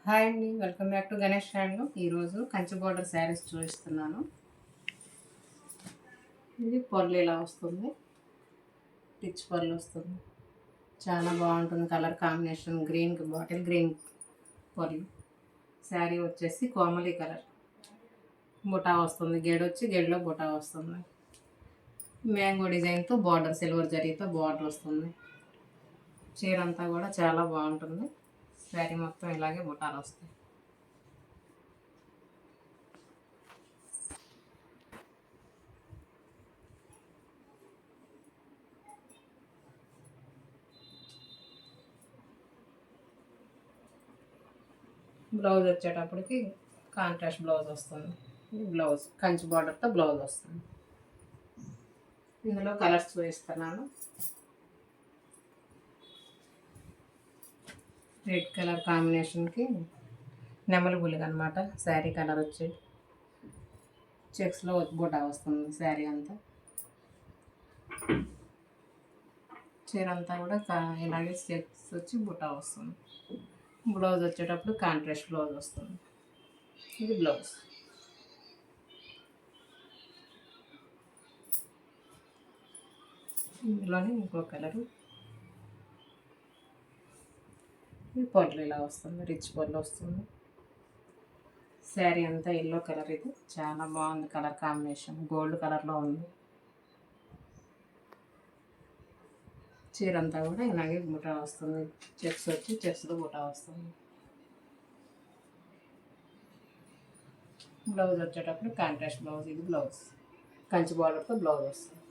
Hi అండి, welcome back to Ganesh handloom. ఈరోజు Kanchi border saris చూపిస్తున్నాను. ఇది పళ్ళు ఇలా వస్తుంది, రిచ్ పళ్ళు వస్తుంది. చాలా బాగుంటుంది colour combination. Green, bottle green పళ్ళు. శారీ వచ్చేసి కోమలి కలర్. బుటా వస్తుంది, గెడలో బుటా వస్తుంది. మ్యాంగో డిజైన్తో బార్డర్, సిల్వర్ జరీతో బార్డర్ వస్తుంది. చీర అంతా కూడా చాలా బాగుంటుంది. శారీ మొత్తం ఇలాగే బుటాలు వస్తాయి. బ్లౌజ్ వచ్చేటప్పటికి కాంట్రాస్ట్ బ్లౌజ్ వస్తుంది. బ్లౌజ్ కంచి బార్డర్తో బ్లౌజ్ వస్తుంది. ఇందులో కలర్స్ చూపిస్తున్నాను. రెడ్ కలర్ కాంబినేషన్కి నెమలి బుల్లి అనమాట. శారీ కలర్ వచ్చి చెక్స్లో బుటా వస్తుంది. శారీ అంతా, చీర అంతా కూడా ఇలాగే చెక్స్ వచ్చి బుటా వస్తుంది. బ్లౌజ్ వచ్చేటప్పుడు కాంట్రాస్ట్ బ్లౌజ్ వస్తుంది. ఇది బ్లౌజ్. ఇందులోనే ఇంకో కలరు. ఇది పళ్ళు ఇలా వస్తుంది, రిచ్ పళ్ళు వస్తుంది. శారీ అంతా ఎల్లో కలర్. ఇది చాలా బాగుంది కలర్ కాంబినేషన్, గోల్డ్ కలర్లో ఉంది. చీర అంతా కూడా ఇలాగే బుటా వస్తుంది. చెక్స్ వచ్చి చెక్స్లో బుటా వస్తుంది. బ్లౌజ్ వచ్చేటప్పుడు కాంట్రాస్ట్ బ్లౌజ్. ఇది బ్లౌజ్ కంచి బార్డర్తో బ్లౌజ్ వస్తుంది.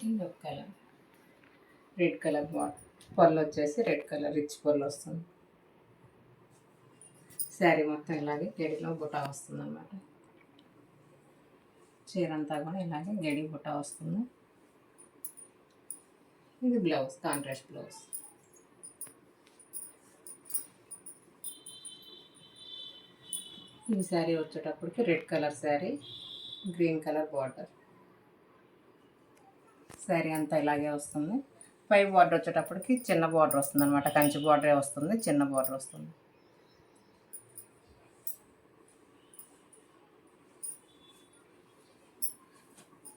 ఇంకొక కలర్, రెడ్ కలర్ బార్డర్. పళ్ళు వచ్చేసి రెడ్ కలర్ రిచ్ పళ్ళు వస్తుంది. శారీ మొత్తం ఇలాగే గడిలో బుటా వస్తుంది అన్నమాట. చీర అంతా కూడా ఇలాగే గడి బుటా వస్తుంది. ఇది బ్లౌజ్, కాంట్రాస్ట్ బ్లౌజ్. ఈ శారీ వచ్చేటప్పటికి red colour sari, green colour border. Sari అంతా ఇలాగే వస్తుంది. పై బార్డర్ వచ్చేటప్పటికి చిన్న బార్డర్ వస్తుంది అనమాట. కంచి బార్డరే వస్తుంది, చిన్న బార్డర్ వస్తుంది.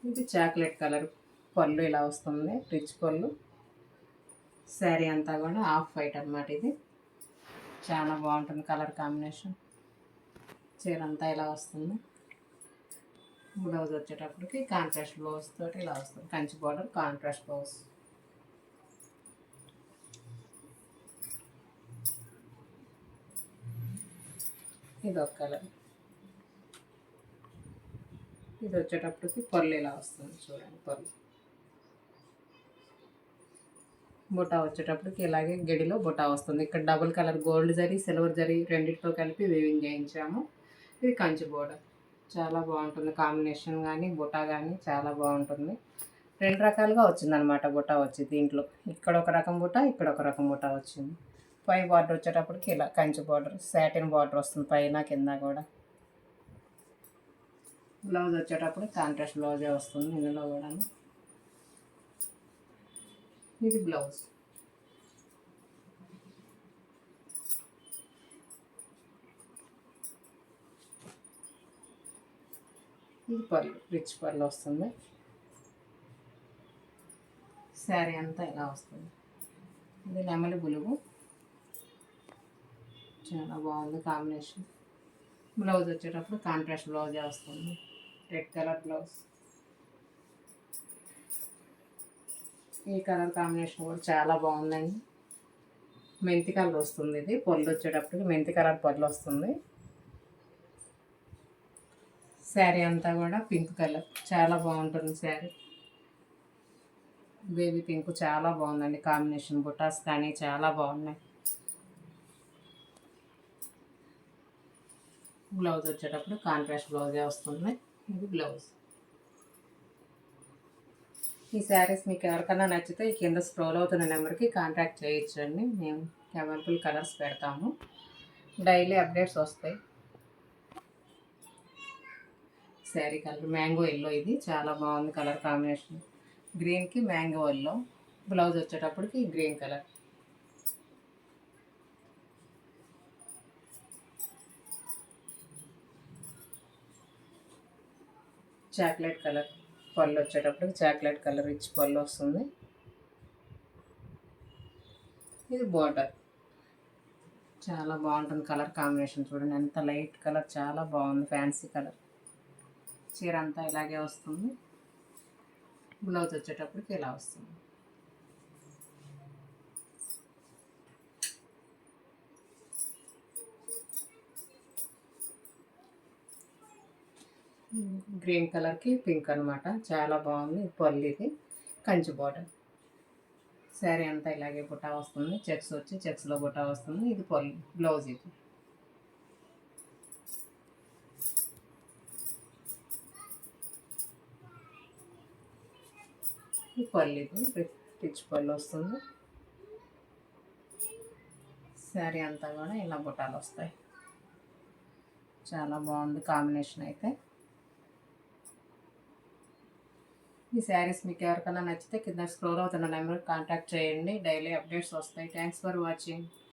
ఇది చాక్లెట్ కలర్. పళ్ళు ఇలా వస్తుంది, రిచ్ పళ్ళు. శారీ అంతా కూడా ఆఫ్ వైట్ అనమాట. ఇది చాలా బాగుంటుంది కలర్ కాంబినేషన్. చీర అంతా ఇలా వస్తుంది. బ్లౌజ్ వచ్చేటప్పటికి కాంట్రాస్ట్ బ్లౌజ్ తోటి ఇలా వస్తుంది. Kanchi border, contrast blouse. ఇది ఒక కలర్. ఇది వచ్చేటప్పటికి పళ్ళు ఇలా వస్తుంది, చూడండి. పళ్ళు బుటా వచ్చేటప్పటికి ఇలాగే గడిలో బుటా వస్తుంది. ఇక్కడ double colour gold zari, silver zari రెండింటితో కలిపి వీవింగ్ చేయించాము. ఇది కంచి బోర్డర్. చాలా బాగుంటుంది కాంబినేషన్ కానీ బుటా కానీ చాలా బాగుంటుంది. రెండు రకాలుగా వచ్చిందనమాట బుటా వచ్చి. దీంట్లో ఇక్కడ ఒక రకం బుటా, ఇక్కడ ఒక రకం బుటా వచ్చింది. పై బార్డర్ వచ్చేటప్పటికి ఇలా కంచి బార్డర్, సాటిన్ బార్డర్ వస్తుంది పైన కింద కూడా. బ్లౌజ్ వచ్చేటప్పుడు కాంట్రాస్ట్ బ్లౌజే వస్తుంది ఇందులో కూడా. ఇది బ్లౌజ్. ఇది పళ్ళు, రిచ్ పళ్ళు వస్తుంది. శారీ అంతా ఇలా వస్తుంది. ఇది నెమలి బులుగు. చాలా బాగుంది కాంబినేషన్. బ్లౌజ్ వచ్చేటప్పుడు కాంట్రాస్ట్ బ్లౌజే వస్తుంది, రెడ్ కలర్ బ్లౌజ్. ఈ కలర్ కాంబినేషన్ కూడా చాలా బాగుందండి. మెంతి కలర్ వస్తుంది. ఇది పళ్ళు వచ్చేటప్పటికి మెంతి కలర్ పళ్ళు వస్తుంది. శారీ అంతా కూడా పింక్ కలర్. చాలా బాగుంటుంది శారీ. బేబీ పింక్ చాలా బాగుందండి కాంబినేషన్. బుటాస్ కానీ చాలా బాగున్నాయి. బ్లౌజ్ వచ్చేటప్పుడు కాంట్రాస్ట్ బ్లౌజే వస్తుంది. ఇది బ్లౌజ్. ఈ శారీస్ మీకు ఎవరికైనా నచ్చితే ఈ కింద స్క్రోల్ అవుతున్న నెంబర్కి కాంటాక్ట్ చేయొచ్చండి. మేము అవైలబుల్ కలర్స్ పెడతాము. డైలీ అప్డేట్స్ వస్తాయి. శారీ కలర్ మ్యాంగో ఎల్లో, ఇది చాలా బాగుంది కలర్ కాంబినేషన్. గ్రీన్కి మ్యాంగో ఎల్లో, బ్లౌజ్ వచ్చేటప్పటికి గ్రీన్ కలర్. చాక్లెట్ కలర్ పళ్ళు వచ్చేటప్పటికి చాక్లెట్ కలర్ రిచ్ పళ్ళు వస్తుంది. ఇది బోర్డర్. చాలా బాగుంటుంది కలర్ కాంబినేషన్. చూడండి ఎంత లైట్ కలర్, చాలా బాగుంది ఫ్యాన్సీ కలర్. చీర అంతా ఇలాగే వస్తుంది. బ్లౌజ్ వచ్చేటప్పటికి ఇలా వస్తుంది. గ్రీన్ కలర్కి పింక్ అనమాట, చాలా బాగుంది. పళ్ళు ఇది కంచి బార్డర్. శారీ అంతా ఇలాగే బుటా వస్తుంది, చెక్స్ వచ్చి చెక్స్లో బుటా వస్తుంది. ఇది పళ్ళు, బ్లౌజ్ ఇది. ఈ పళ్ళు ఇది రిచ్ పళ్ళు వస్తుంది. శారీ అంతా కూడా ఇలా బుటాలు వస్తాయి. చాలా బాగుంది కాంబినేషన్ అయితే. ఈ శారీస్ మీకు ఎవరికైనా నచ్చితే కింద స్క్రోల్ అవుతున్న నెంబర్కి కాంటాక్ట్ చేయండి. డైలీ అప్డేట్స్ వస్తాయి. Thanks for watching.